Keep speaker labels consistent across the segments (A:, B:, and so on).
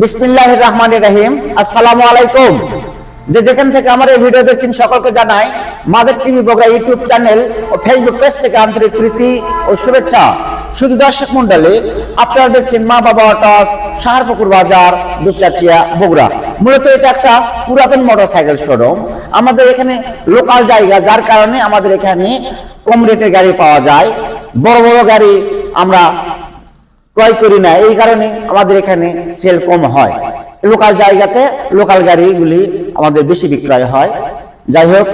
A: বিসমিল্লাহির রহমানির রহিম। আসসালামু আলাইকুম। যে যেখান থেকে আমার এই ভিডিও দেখছেন সকলকে জানাই Majed TV Bogura YouTube channel ও ফেসবুক পেজ থেকে আন্তরিক প্রীতি ও শুভেচ্ছা। শুধু দর্শক মন্ডলী, আপনারা দেখছেন মা বাবা অটোস, সাহারপুকুর বাজার, দুপচাচিয়া, বগুড়া। মূলত এটা একটা পুরাতন মোটরসাইকেল শোরুম। আমাদের এখানে লোকাল জায়গা, যার কারণে আমাদের এখানে কম রেটে গাড়ি পাওয়া যায়। বড় বড় গাড়ি আমরা ক্রয় করি না, এই কারণে আমাদের এখানে সেল কম হয়। লোকাল জায়গাতে লোকাল গাড়িগুলি আমাদের বেশি বিক্রয় হয়। যাই হোক,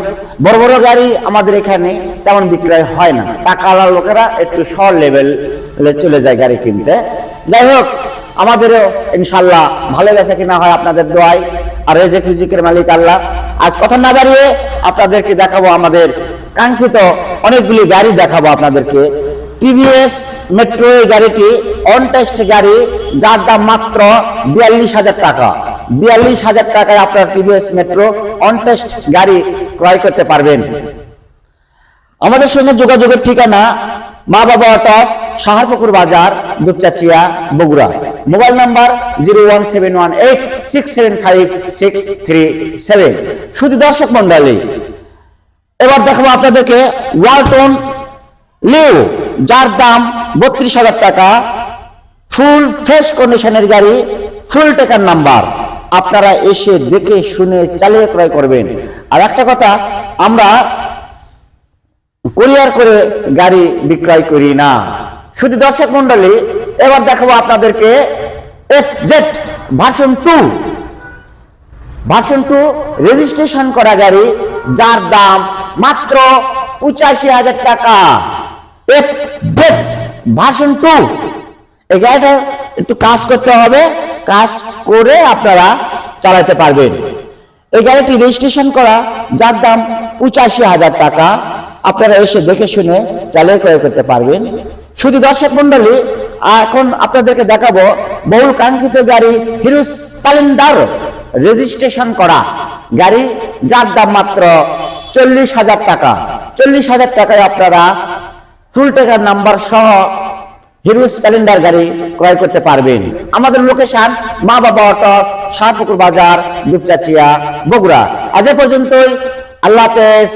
A: বড় বড় গাড়ি আমাদের এখানে তেমন বিক্রয় হয় না। টাকাওয়ালা লোকেরা একটু শর্ট লেভেলে চলে যায় গাড়ি কিনতে। যাই হোক, আমাদেরও ইনশাল্লাহ ভালো বেচা কিনা হয় আপনাদের দোয়ায়, আর রেজেক রিজিকের মালিক আল্লাহ। আজ কথা না বাড়িয়ে আপনাদেরকে দেখাবো আমাদের কাঙ্ক্ষিত অনেকগুলি গাড়ি দেখাবো আপনাদেরকে। টিভিএস মেট্রো এই গাড়িটি অন টেস্ট গাড়ি, যার দাম মাত্র 42,000 টাকা। 42,000 টাকায় আপনার টিভিএস মেট্রো অন টেস্ট গাড়ি ক্রয় করতে পারবেন। আমাদের সঙ্গে যোগাযোগের ঠিকানা মা বাবা অটোস, সাহারপুকুর বাজার, দুপচাচিয়া, বগুড়া। Mobile number 01718675637। শুধু দর্শক মন্ডলী, এবার দেখাবো আপনাদেরকে ওয়ালটন লিও, যার দাম 32,000 টাকা। ফুল ফ্রেশ কন্ডিশনের গাড়ি, ফুল টেকার নাম্বার। আপনারা এসে দেখে শুনে চালিয়ে ক্রয় করবেন। আর একটা কথা, আমরা কুরিয়ার করে গাড়ি বিক্রয় করি না। শুধু দর্শক মন্ডলী, এবার দেখাবো আপনাদেরকে এফজেড ভার্সন 2 রেজিস্ট্রেশন করা গাড়ি, যার দাম মাত্র 85,000 টাকা। এফজেড ভার্সন 2, এই গাড়িটা একটু কাজ করতে হবে, কাজ করে আপনারা চালাতে পারবেন। এই গাড়িটি রেজিস্ট্রেশন করা, যার দাম 85,000 টাকা। আপনারা এসে দেখে শুনে চালিয়ে ক্রয় করতে পারবেন। শুধু দর্শক মন্ডলী, এখন আপনাদেরকে দেখাবো বহুল কাঙ্ক্ষিত গাড়ি হিরো স্প্লেন্ডার রেজিস্ট্রেশন করা গাড়ি, যার দাম মাত্র 40,000 টাকা। 40,000 টাকায় আপনারা ফুল টেকার নাম্বার সহ হিরো স্প্লেন্ডার গাড়ি ক্রয় করতে পারবেন। আমাদের লোকেশন মা বাবা অটোস, সাহারপুকুর বাজার, দুপচাচিয়া, বগুড়া। আজ এ পর্যন্তই। আল্লাহ হাফেজ।